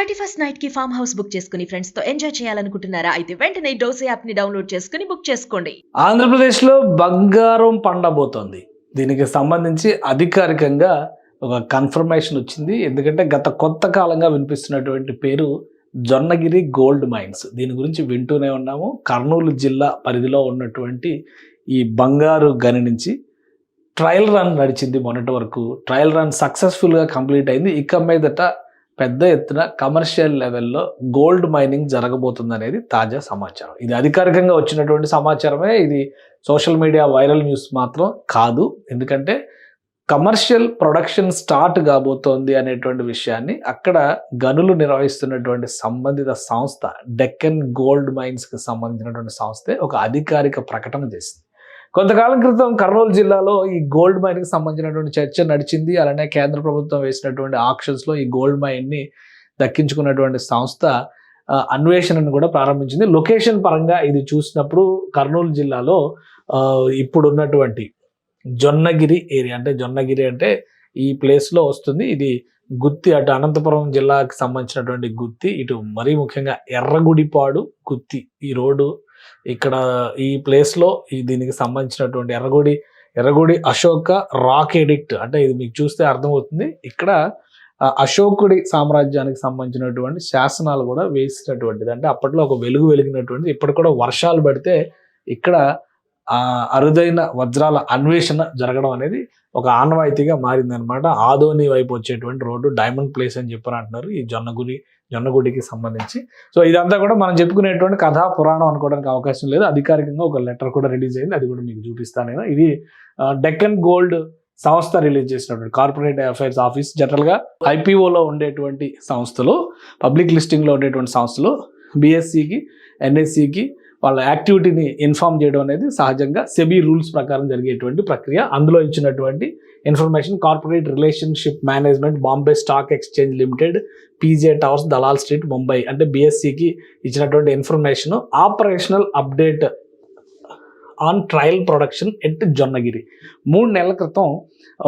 31st night కి farm house book చేసుకుని friends తో ఎంజాయ్ చేయాలనుకుంటున్నారా? అయితే వెంటనే డోసే యాప్ ని డౌన్లోడ్ చేసుకుని బుక్ చేసుకోండి. ఆంధ్రప్రదేశ్లో బంగారం పండబోతోంది. దీనికి సంబంధించి అధికారికంగా ఒక కన్ఫర్మేషన్ వచ్చింది. ఎందుకంటే గత కొంత కాలంగా వినిపిస్తున్నటువంటి పేరు జొన్నగిరి గోల్డ్ మైన్స్. దీని గురించి వింటూనే ఉన్నాము. కర్నూలు జిల్లా పరిధిలో ఉన్నటువంటి ఈ బంగారు గని నుంచి ట్రయల్ రన్ నడిచింది. మొన్నటి వరకు ట్రయల్ రన్ సక్సెస్ఫుల్గా కంప్లీట్ అయింది. ఇక మీదట పెద్ద ఎత్తున కమర్షియల్ లెవెల్లో గోల్డ్ మైనింగ్ జరగబోతుంది అనేది తాజా సమాచారం. ఇది అధికారికంగా వచ్చినటువంటి సమాచారమే. ఇది సోషల్ మీడియా వైరల్ న్యూస్ మాత్రం కాదు. ఎందుకంటే కమర్షియల్ ప్రొడక్షన్ స్టార్ట్ కాబోతోంది అనేటువంటి విషయాన్ని అక్కడ గనులు నిర్వహిస్తున్నటువంటి సంబంధిత సంస్థ డెక్కన్ గోల్డ్ మైన్స్కి సంబంధించినటువంటి సంస్థే ఒక అధికారిక ప్రకటన చేసింది. కొంతకాలం క్రితం కర్నూలు జిల్లాలో ఈ గోల్డ్ మైన్కి సంబంధించినటువంటి చర్చ నడిచింది. అలానే కేంద్ర ప్రభుత్వం వేసినటువంటి ఆక్షన్స్లో ఈ గోల్డ్ మైన్ని దక్కించుకున్నటువంటి సంస్థ అన్వేషణను కూడా ప్రారంభించింది. లొకేషన్ పరంగా ఇది చూసినప్పుడు కర్నూలు జిల్లాలో ఇప్పుడు ఉన్నటువంటి జొన్నగిరి ఏరియా, అంటే జొన్నగిరి అంటే ఈ ప్లేస్లో వస్తుంది. ఇది గుత్తి, అటు అనంతపురం జిల్లాకి సంబంధించినటువంటి గుత్తి, ఇటు మరీ ముఖ్యంగా ఎర్రగుడిపాడు గుత్తి ఈ రోడ్డు ఇక్కడ ఈ ప్లేస్లో దీనికి సంబంధించినటువంటి ఎర్రగుడి అశోక రాక్ ఎడిక్ట్, అంటే ఇది మీకు చూస్తే అర్థమవుతుంది. ఇక్కడ అశోకుడి సామ్రాజ్యానికి సంబంధించినటువంటి శాసనాలు కూడా వేసినటువంటిది. అంటే అప్పట్లో ఒక వెలిగినటువంటిది. ఇప్పటికి కూడా వర్షాలు పడితే ఇక్కడ అరుదైన వజ్రాల అన్వేషణ జరగడం అనేది ఒక ఆనవాయితీగా మారిందనమాట. ఆదోని వైపు వచ్చేటువంటి రోడ్డు డైమండ్ ప్లేస్ అని చెప్పని అంటున్నారు ఈ జొన్నగుడికి సంబంధించి. సో ఇదంతా కూడా మనం చెప్పుకునేటువంటి కథా పురాణం అనుకోవడానికి అవకాశం లేదు. అధికారికంగా ఒక లెటర్ కూడా రిలీజ్ అయింది. అది కూడా మీకు చూపిస్తాను నేను. ఇది డెక్కన్ గోల్డ్ సంస్థ రిలీజ్ చేసినటువంటి కార్పొరేట్ అఫైర్స్ ఆఫీస్. జనరల్గా ఐపీఓలో ఉండేటువంటి సంస్థలు, పబ్లిక్ లిస్టింగ్లో ఉండేటువంటి సంస్థలు బిఎస్సికి ఎన్ఎస్సికి వాళ్ళ యాక్టివిటీని ఇన్ఫార్మ్ చేయడం అనేది సహజంగా సెబీ రూల్స్ ప్రకారం జరిగేటువంటి ప్రక్రియ. అందులో ఇచ్చినటువంటి information corporate relationship management Bombay stock exchange limited, PJ towers, Dalal street, Mumbai, అంటే బిఎస్సికి ఇచ్చినటువంటి information operational update on trial production at Jonnagiri. 3 నెలల క్రితం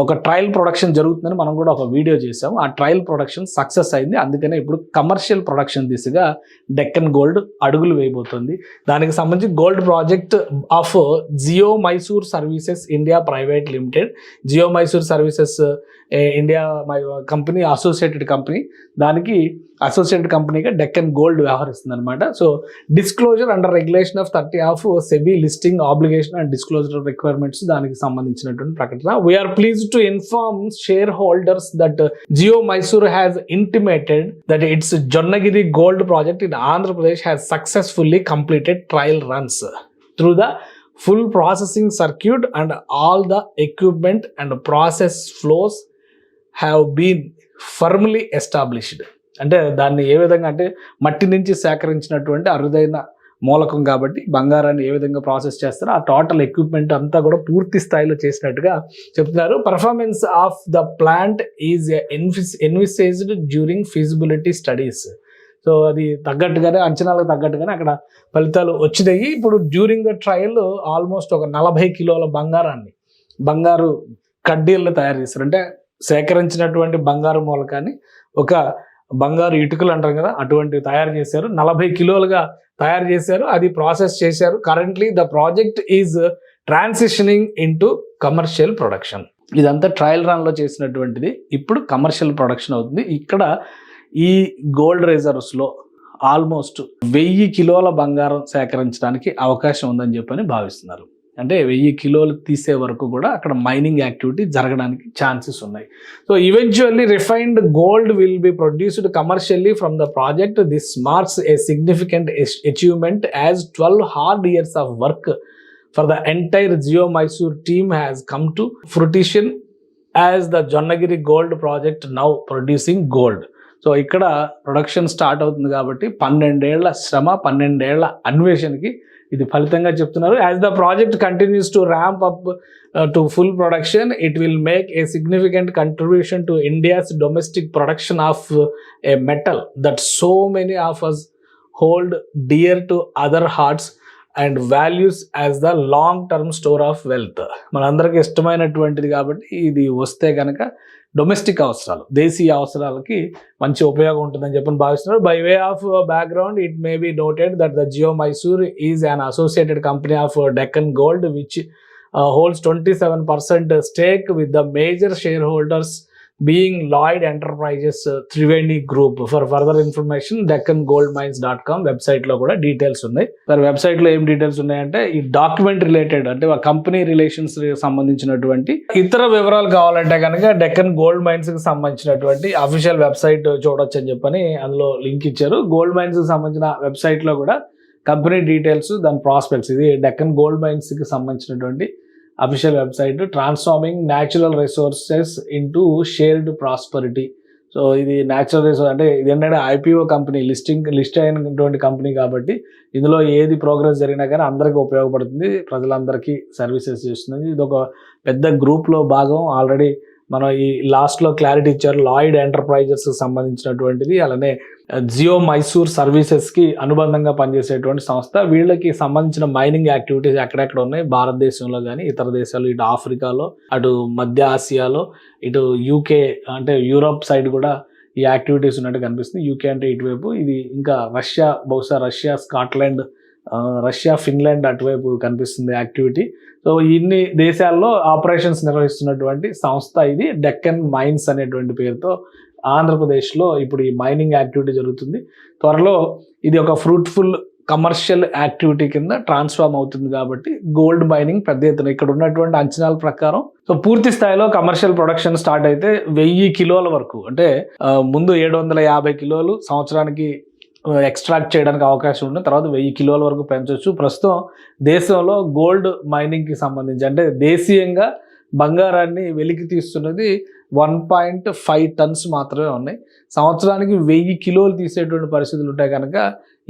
ఒక ట్రయల్ ప్రొడక్షన్ జరుగుతుందని మనం కూడా ఒక వీడియో చేసాము. ఆ ట్రయల్ ప్రొడక్షన్ సక్సెస్ అయింది. అందుకనే ఇప్పుడు కమర్షియల్ ప్రొడక్షన్ దిశగా డెక్కన్ గోల్డ్ అడుగులు వేయబోతుంది. దానికి సంబంధించి gold project of Geomysore services India private limited, Geomysore services India company associated company, దానికి అసోసియేటెడ్ కంపెనీగా డెక్కన్ గోల్డ్ వ్యవహరిస్తుంది అనమాట. So disclosure under regulation of 30 of SEBI listing obligation and disclosure requirements, దానికి సంబంధించినటువంటి ప్రకటన. We are pleased to inform share holders that Geomysore has intimated that its Jonnagiri gold project in Andhra Pradesh has successfully completed trial runs through the full processing circuit and all the equipment and process flows have been firmly established. అంటే దాన్ని ఏ విధంగా, అంటే మట్టి నుంచి సేకరించినటువంటి అరుదైన మూలకం కాబట్టి బంగారాన్ని ఏ విధంగా ప్రాసెస్ చేస్తారో ఆ టోటల్ ఎక్విప్మెంట్ అంతా కూడా పూర్తి స్థాయిలో చేసినట్టుగా చెప్తున్నారు. Performance of the plant is envisaged during feasibility studies. So అది తగ్గట్టుగానే, అంచనాలకు తగ్గట్టుగానే అక్కడ ఫలితాలు వచ్చినాయి. ఇప్పుడు డ్యూరింగ్ ద ట్రయల్ ఆల్మోస్ట్ ఒక 40 కిలోల బంగారు కడ్డీలను తయారు చేశారు. అంటే సేకరించినటువంటి బంగారు మూలకాన్ని ఒక బంగారు ఇటుకలు అంటారు కదా, అటువంటివి తయారు చేశారు. 40 కిలోలుగా తయారు చేశారు. అది ప్రాసెస్ చేశారు. Currently the project is transitioning into commercial production. ఇదంతా ట్రయల్ రన్లో చేసినటువంటిది ఇప్పుడు కమర్షియల్ ప్రొడక్షన్ అవుతుంది. ఇక్కడ ఈ గోల్డ్ రిజర్వ్స్లో ఆల్మోస్ట్ 1000 కిలోల బంగారం సేకరించడానికి అవకాశం ఉందని చెప్పని భావిస్తున్నారు. అంటే 1000 కిలోలు తీసే వరకు కూడా అక్కడ మైనింగ్ యాక్టివిటీ జరగడానికి ఛాన్సెస్ ఉన్నాయి. So eventually refined gold will be produced commercially from the project. This marks a significant achievement as 12 hard years of work for the entire Geo Mysore team has come to fruition as the Jonnagiri gold project now producing gold. So ఇక్కడ production start అవుతుంది కాబట్టి 12 ఏళ్ల శ్రమ, 12 ఏళ్ల అన్వేషణకి ఇది ఫలితంగా చెప్తున్నారు. As the project continues to ramp up to full production, it will make a significant contribution to India's domestic production of a metal that so many of us hold dear to other hearts and values as the long term store of wealth. మనందరికీ ఇష్టమైనటువంటిది కాబట్టి ఇది వస్తే కనుక domestic అవసరాలు, దేశీయ అవసరాలకి మంచి ఉపయోగం ఉంటుందని చెప్పని భావిస్తున్నారు. By way of background it may be noted that the Geo Mysore is an associated company of Deccan gold which holds 27% stake with the major shareholders being Lloyd Enterprises Triveni Group. For further information deccangoldmines.com website లో కూడా details ఉన్నాయి. మరి website లో ఏం details ఉన్నాయంటే ఈ document related అంటే company relations సంబంధించినటువంటి ఇతర వివరాలు కావాలంటే కనుక డెక్కన్ గోల్డ్ మైన్స్ కి సంబంధించినటువంటి అఫీషియల్ వెబ్సైట్ చూడొచ్చు అని చెప్పని అందులో లింక్ ఇచ్చారు. గోల్డ్ మైన్స్ కి సంబంధించిన వెబ్సైట్ లో కూడా కంపెనీ డీటెయిల్స్, దాని ప్రాస్పెక్ట్స్, ఇది డెక్కన్ గోల్డ్ మైన్స్ కి సంబంధించినటువంటి official website. Transforming natural resources into shared prosperity. So ఇది న్యాచురల్ రిసోర్స్ అంటే ఇది ఏంటంటే ఐపీఓ కంపెనీ, లిస్ట్ అయినటువంటి కంపెనీ కాబట్టి ఇందులో ఏది ప్రోగ్రెస్ జరిగినా కానీ అందరికీ ఉపయోగపడుతుంది, ప్రజలందరికీ సర్వీసెస్ చేస్తుంది. ఇది ఒక పెద్ద గ్రూప్లో భాగం. ఆల్రెడీ మనం ఈ లాస్ట్లో క్లారిటీ ఇచ్చారు, లాయిడ్ ఎంటర్ప్రైజెస్ సంబంధించినటువంటిది, అలానే జియో మైసూర్ సర్వీసెస్కి అనుబంధంగా పనిచేసేటువంటి సంస్థ. వీళ్ళకి సంబంధించిన మైనింగ్ యాక్టివిటీస్ ఎక్కడెక్కడ ఉన్నాయి భారతదేశంలో కానీ ఇతర దేశాలు, ఇటు ఆఫ్రికాలో, అటు మధ్య ఆసియాలో, ఇటు యూకే అంటే యూరోప్ సైడ్ కూడా ఈ యాక్టివిటీస్ ఉన్నట్టు కనిపిస్తుంది. యూకే అంటే ఇటువైపు, ఇది ఇంకా రష్యా, బహుశా రష్యా, స్కాట్లాండ్, రష్యా, ఫిన్లాండ్ అటువైపు కనిపిస్తుంది యాక్టివిటీ. సో ఇన్ని దేశాల్లో ఆపరేషన్స్ నిర్వహిస్తున్నటువంటి సంస్థ ఇది. డెక్కన్ మైన్స్ అనేటువంటి పేరుతో ఆంధ్రప్రదేశ్లో ఇప్పుడు ఈ మైనింగ్ యాక్టివిటీ జరుగుతుంది. త్వరలో ఇది ఒక ఫ్రూట్ఫుల్ కమర్షియల్ యాక్టివిటీ కింద ట్రాన్స్ఫార్మ్ అవుతుంది. కాబట్టి గోల్డ్ మైనింగ్ పెద్ద ఎత్తున ఇక్కడ ఉన్నటువంటి అంచనాల ప్రకారం సో పూర్తి స్థాయిలో కమర్షియల్ ప్రొడక్షన్ స్టార్ట్ అయితే 1000 కిలోల వరకు, అంటే ముందు 750 కిలోలు సంవత్సరానికి ఎక్స్ట్రాక్ట్ చేయడానికి అవకాశం ఉంది. తర్వాత 1000 కిలోల వరకు పెంచవచ్చు. ప్రస్తుతం దేశంలో గోల్డ్ మైనింగ్కి సంబంధించి అంటే దేశీయంగా బంగారాన్ని వెలికి తీస్తున్నది 1.5 టన్స్ మాత్రమే ఉన్నాయి. సంవత్సరానికి 1000 కిలోలు తీసేటువంటి పరిస్థితులు ఉంటాయి కనుక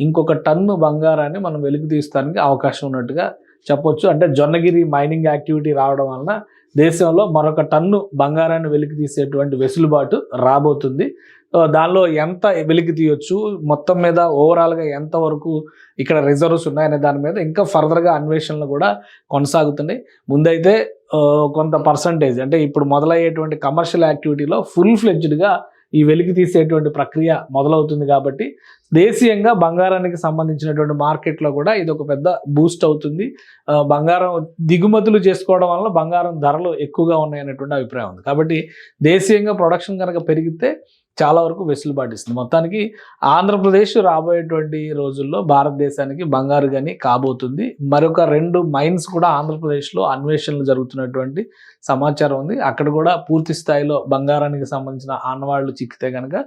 ఇంకొక టన్ను బంగారాన్ని మనం వెలికి తీస్తానికి అవకాశం ఉన్నట్టుగా చెప్పొచ్చు. అంటే జొన్నగిరి మైనింగ్ యాక్టివిటీ రావడం వలన దేశంలో మరొక టన్ను బంగారాన్ని వెలికి తీసేటువంటి వెసులుబాటు రాబోతుంది. దానిలో ఎంత వెలికి తీయొచ్చు, మొత్తం మీద ఓవరాల్గా ఎంతవరకు ఇక్కడ రిజర్వ్స్ ఉన్నాయనే దాని మీద ఇంకా ఫర్దర్గా అన్వేషణలు కూడా కొనసాగుతున్నాయి. ముందైతే కొంత పర్సంటేజ్ అంటే ఇప్పుడు మొదలయ్యేటువంటి కమర్షియల్ యాక్టివిటీలో ఫుల్ ఫ్లెడ్జ్డ్గా ఈ వెలికి తీసేటువంటి ప్రక్రియ మొదలవుతుంది. కాబట్టి దేశీయంగా బంగారానికి సంబంధించినటువంటి మార్కెట్లో కూడా ఇది ఒక పెద్ద బూస్ట్ అవుతుంది. బంగారం దిగుమతులు చేసుకోవడం వల్ల బంగారం ధరలు ఎక్కువగా ఉన్నాయనేటువంటి అభిప్రాయం ఉంది. కాబట్టి దేశీయంగా ప్రొడక్షన్ కనుక పెరిగితే చాలా వరకు వెసులుబాటు ఇస్తుంది. మొత్తానికి ఆంధ్రప్రదేశ్ రాబోయేటువంటి రోజుల్లో భారతదేశానికి బంగారు గని కాబోతుంది. మరొక 2 మైన్స్ కూడా ఆంధ్రప్రదేశ్లో అన్వేషణలు జరుగుతున్నటువంటి సమాచారం ఉంది. అక్కడ కూడా పూర్తి స్థాయిలో బంగారానికి సంబంధించిన ఆనవాళ్లు చిక్కితే కనుక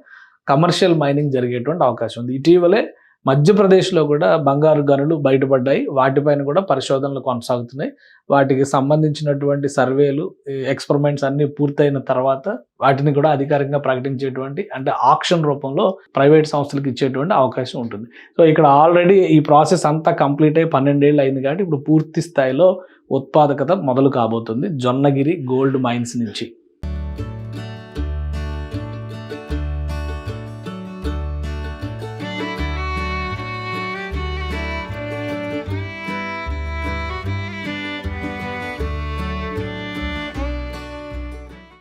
కమర్షియల్ మైనింగ్ జరిగేటువంటి అవకాశం ఉంది. ఇటీవలే మధ్యప్రదేశ్లో కూడా బంగారు గనులు బయటపడ్డాయి. వాటిపైన కూడా పరిశోధనలు కొనసాగుతున్నాయి. వాటికి సంబంధించినటువంటి సర్వేలు, ఎక్స్పెరిమెంట్స్ అన్నీ పూర్తయిన తర్వాత వాటిని కూడా అధికారికంగా ప్రకటించేటువంటి అంటే ఆక్షన్ రూపంలో ప్రైవేట్ సంస్థలకు ఇచ్చేటువంటి అవకాశం ఉంటుంది. సో ఇక్కడ ఆల్రెడీ ఈ ప్రాసెస్ అంతా కంప్లీట్ అయ్యి 12 ఏళ్ళు అయింది. కాబట్టి ఇప్పుడు పూర్తి స్థాయిలో ఉత్పాదకత మొదలు కాబోతుంది జొన్నగిరి గోల్డ్ మైన్స్ నుంచి.